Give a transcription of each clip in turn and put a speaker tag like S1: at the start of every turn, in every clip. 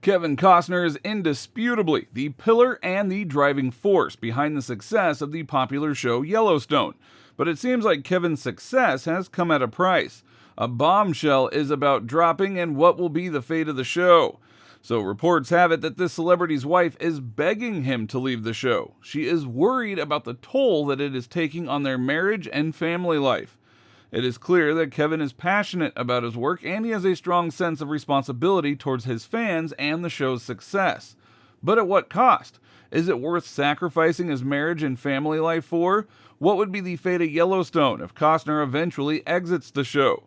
S1: Kevin Costner is indisputably the pillar and the driving force behind the success of the popular show Yellowstone. But it seems like Kevin's success has come at a price. A bombshell is about dropping, and what will be the fate of the show? So reports have it that this celebrity's wife is begging him to leave the show. She is worried about the toll that it is taking on their marriage and family life. It is clear that Kevin is passionate about his work and he has a strong sense of responsibility towards his fans and the show's success. But at what cost? Is it worth sacrificing his marriage and family life for? What would be the fate of Yellowstone if Costner eventually exits the show?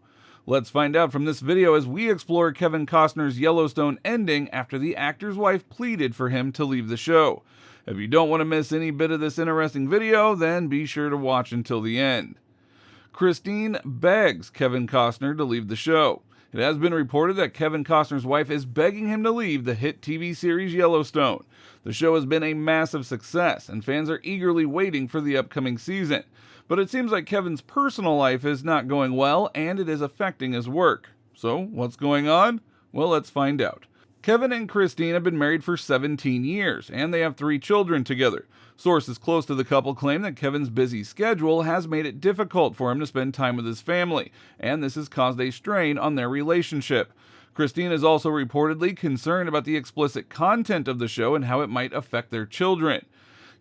S1: Let's find out from this video as we explore Kevin Costner's Yellowstone ending after the actor's wife pleaded for him to leave the show. If you don't want to miss any bit of this interesting video, then be sure to watch until the end. Christine begs Kevin Costner to leave the show. It has been reported that Kevin Costner's wife is begging him to leave the hit TV series Yellowstone. The show has been a massive success, and fans are eagerly waiting for the upcoming season. But it seems like Kevin's personal life is not going well, and it is affecting his work. So, what's going on? Well, let's find out. Kevin and Christine have been married for 17 years, and they have 3 children together. Sources close to the couple claim that Kevin's busy schedule has made it difficult for him to spend time with his family, and this has caused a strain on their relationship. Christine is also reportedly concerned about the explicit content of the show and how it might affect their children.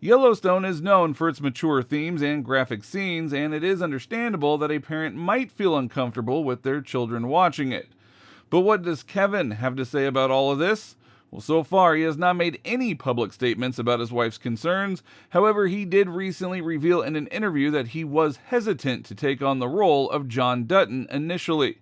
S1: Yellowstone is known for its mature themes and graphic scenes, and it is understandable that a parent might feel uncomfortable with their children watching it. But what does Kevin have to say about all of this? Well, so far, he has not made any public statements about his wife's concerns. However, he did recently reveal in an interview that he was hesitant to take on the role of John Dutton initially.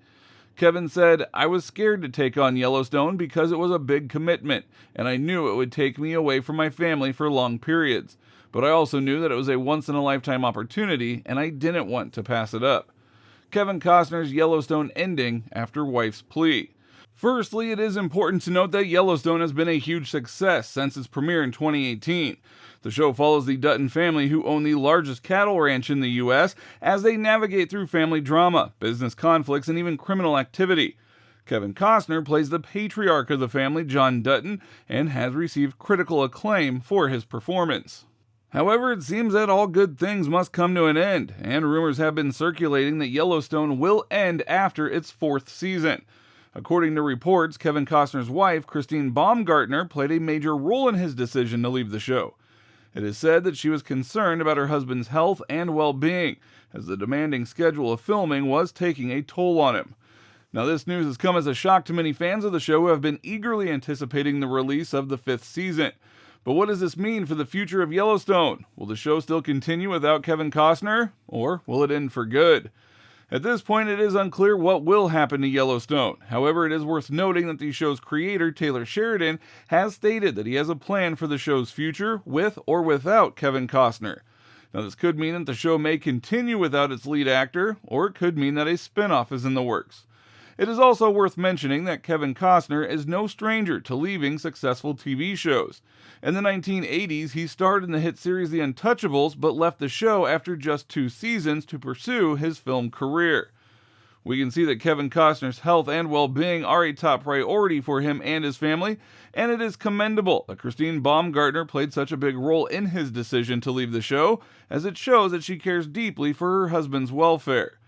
S1: Kevin said, "I was scared to take on Yellowstone because it was a big commitment, and I knew it would take me away from my family for long periods. But I also knew that it was a once-in-a-lifetime opportunity, and I didn't want to pass it up." Kevin Costner's Yellowstone ending after wife's plea. Firstly, it is important to note that Yellowstone has been a huge success since its premiere in 2018. The show follows the Dutton family, who own the largest cattle ranch in the U.S., as they navigate through family drama, business conflicts, and even criminal activity. Kevin Costner plays the patriarch of the family, John Dutton, and has received critical acclaim for his performance. However, it seems that all good things must come to an end, and rumors have been circulating that Yellowstone will end after its 4th season. According to reports, Kevin Costner's wife, Christine Baumgartner, played a major role in his decision to leave the show. It is said that she was concerned about her husband's health and well-being, as the demanding schedule of filming was taking a toll on him. Now, this news has come as a shock to many fans of the show who have been eagerly anticipating the release of the 5th season. But what does this mean for the future of Yellowstone? Will the show still continue without Kevin Costner, or will it end for good? At this point, it is unclear what will happen to Yellowstone. However, it is worth noting that the show's creator, Taylor Sheridan, has stated that he has a plan for the show's future, with or without Kevin Costner. Now, this could mean that the show may continue without its lead actor, or it could mean that a spin-off is in the works. It is also worth mentioning that Kevin Costner is no stranger to leaving successful TV shows. In the 1980s, he starred in the hit series The Untouchables, but left the show after just 2 seasons to pursue his film career. We can see that Kevin Costner's health and well-being are a top priority for him and his family, and it is commendable that Christine Baumgartner played such a big role in his decision to leave the show, as it shows that she cares deeply for her husband's welfare.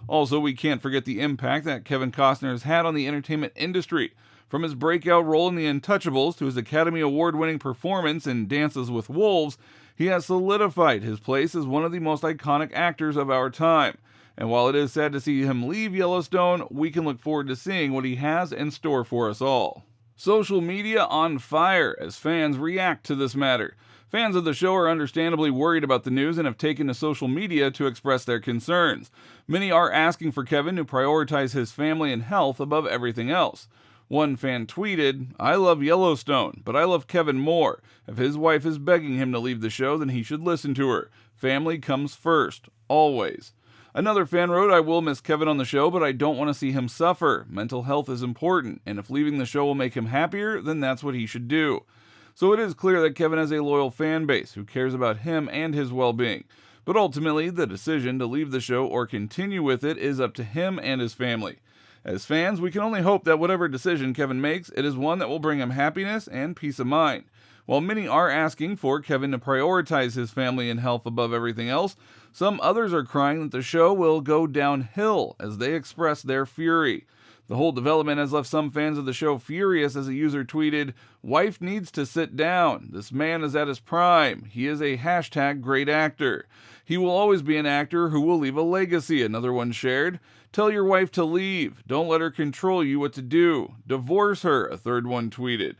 S1: Also, we can't forget the impact that Kevin Costner has had on the entertainment industry. From his breakout role in The Untouchables to his Academy Award-winning performance in Dances with Wolves, he has solidified his place as one of the most iconic actors of our time. And while it is sad to see him leave Yellowstone, we can look forward to seeing what he has in store for us all. Social media on fire as fans react to this matter. Fans of the show are understandably worried about the news and have taken to social media to express their concerns. Many are asking for Kevin to prioritize his family and health above everything else. One fan tweeted, "I love Yellowstone, but I love Kevin more. If his wife is begging him to leave the show, then he should listen to her. Family comes first, always." Another fan wrote, "I will miss Kevin on the show, but I don't want to see him suffer. Mental health is important, and if leaving the show will make him happier, then that's what he should do." So it is clear that Kevin has a loyal fan base who cares about him and his well-being. But ultimately, the decision to leave the show or continue with it is up to him and his family. As fans, we can only hope that whatever decision Kevin makes, it is one that will bring him happiness and peace of mind. While many are asking for Kevin to prioritize his family and health above everything else, some others are crying that the show will go downhill as they express their fury. The whole development has left some fans of the show furious as a user tweeted, "Wife needs to sit down. This man is at his prime. He is a #great actor. He will always be an actor who will leave a legacy," another one shared. "Tell your wife to leave. Don't let her control you what to do. Divorce her," a third one tweeted.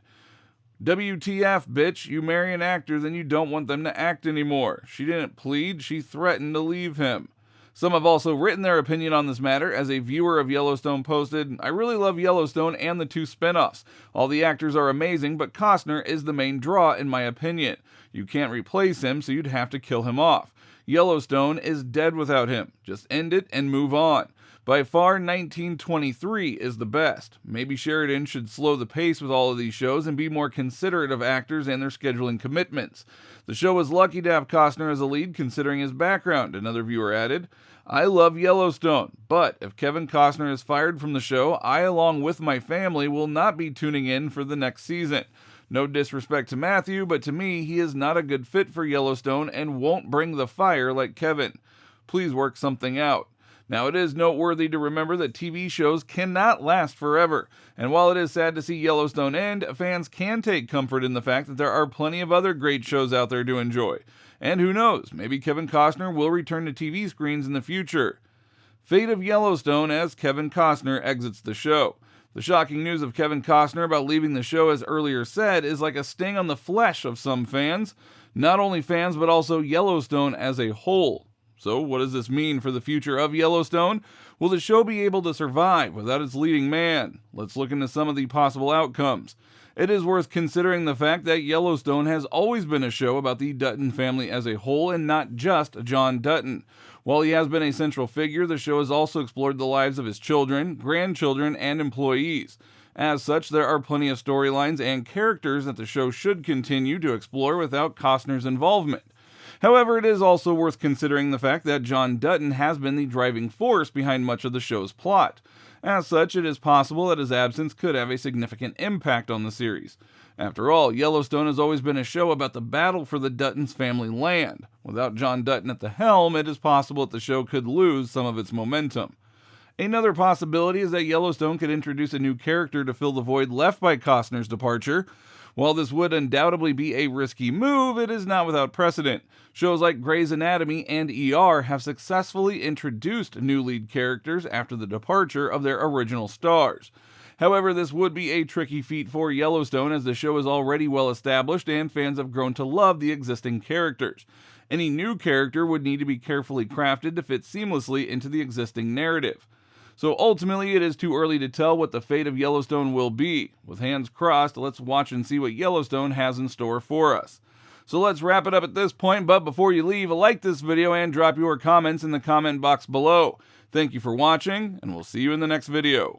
S1: "WTF, bitch, you marry an actor, then you don't want them to act anymore. She didn't plead, she threatened to leave him." Some have also written their opinion on this matter, as a viewer of Yellowstone posted, "I really love Yellowstone and the 2 spin-offs. All the actors are amazing, but Costner is the main draw in my opinion. You can't replace him, so you'd have to kill him off. Yellowstone is dead without him. Just end it and move on. By far, 1923 is the best. Maybe Sheridan should slow the pace with all of these shows and be more considerate of actors and their scheduling commitments. The show was lucky to have Costner as a lead considering his background," another viewer added. "I love Yellowstone, but if Kevin Costner is fired from the show, I, along with my family, will not be tuning in for the next season. No disrespect to Matthew, but to me, he is not a good fit for Yellowstone and won't bring the fire like Kevin. Please work something out." Now, it is noteworthy to remember that TV shows cannot last forever, and while it is sad to see Yellowstone end, fans can take comfort in the fact that there are plenty of other great shows out there to enjoy. And who knows, maybe Kevin Costner will return to TV screens in the future. Fate of Yellowstone as Kevin Costner exits the show. The shocking news of Kevin Costner about leaving the show, as earlier said, is like a sting on the flesh of some fans. Not only fans, but also Yellowstone as a whole. So what does this mean for the future of Yellowstone? Will the show be able to survive without its leading man? Let's look into some of the possible outcomes. It is worth considering the fact that Yellowstone has always been a show about the Dutton family as a whole and not just John Dutton. While he has been a central figure, the show has also explored the lives of his children, grandchildren, and employees. As such, there are plenty of storylines and characters that the show should continue to explore without Costner's involvement. However, it is also worth considering the fact that John Dutton has been the driving force behind much of the show's plot. As such, it is possible that his absence could have a significant impact on the series. After all, Yellowstone has always been a show about the battle for the Dutton's family land. Without John Dutton at the helm, it is possible that the show could lose some of its momentum. Another possibility is that Yellowstone could introduce a new character to fill the void left by Costner's departure. While this would undoubtedly be a risky move, it is not without precedent. Shows like Grey's Anatomy and ER have successfully introduced new lead characters after the departure of their original stars. However, this would be a tricky feat for Yellowstone, as the show is already well established and fans have grown to love the existing characters. Any new character would need to be carefully crafted to fit seamlessly into the existing narrative. So ultimately, it is too early to tell what the fate of Yellowstone will be. With hands crossed, let's watch and see what Yellowstone has in store for us. So let's wrap it up at this point, but before you leave, like this video and drop your comments in the comment box below. Thank you for watching, and we'll see you in the next video.